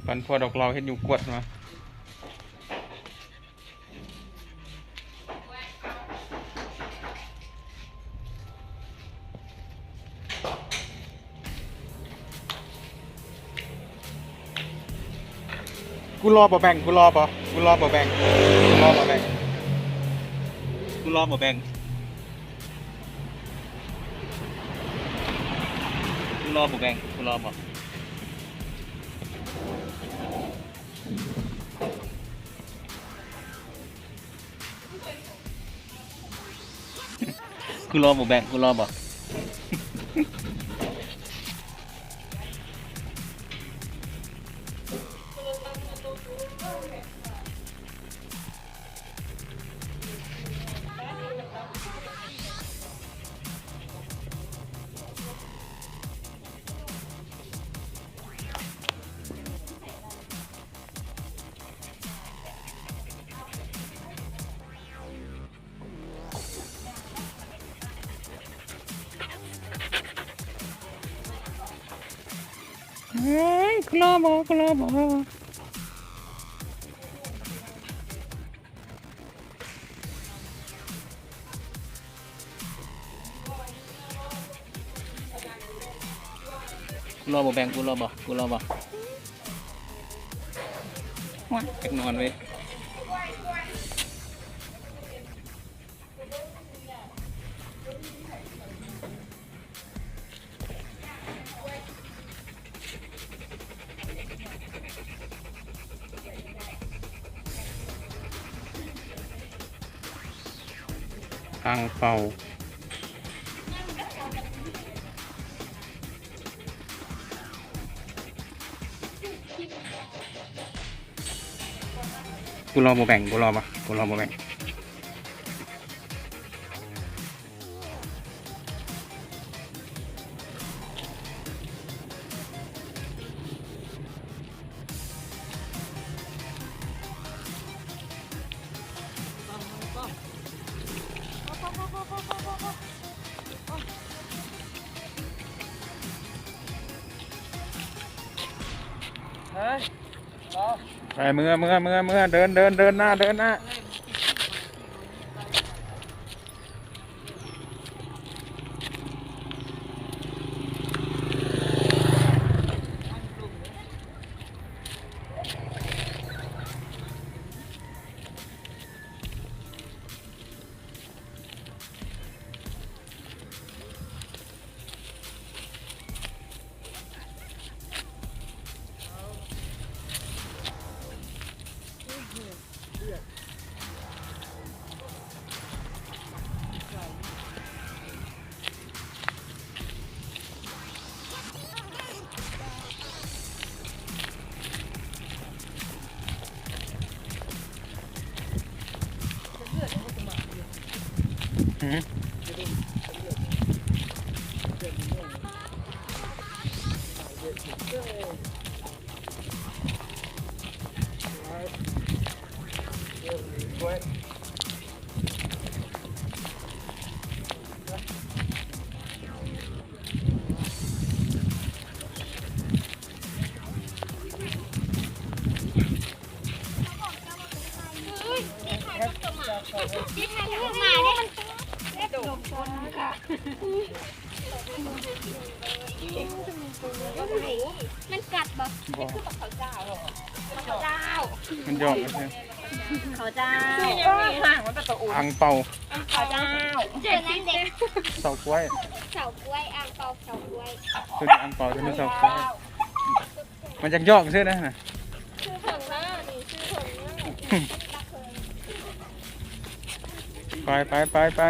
ปันพอดอกเราเห็นอยู่กวดมากูรอบ่แบ่งกูรอบ่แบ่งกูรอบ่แบ่งกูรอบ่แบ่งกูรอบ่แบ่งกูรอบ่กูรอบ่แบ่งกูรอบ่เฮ้ยกูรอบ่กูรอบ่กูรอบ่แบ่งกูรอบ่ว้าจักนอนเว้ยอังเปากูรอบ่แบ่งกูรอบ่แบ่งไปเมื่อเดินหน้าที่ทางเข้ามาเนี่ยมันกัดบ่คือแบบเขาเจ้ามันยอดใช่เขาเจ้าอังเปาเขาเจ้าเจอนั่นเด็กเสากล้วยอ่างเปาเสากล้วยตัวนี้อังเปาตัวนี้เสากล้วยมันจะยอกซื้อนะชื่อเถิงหน้านี่ชื่อเถิงหน้าไป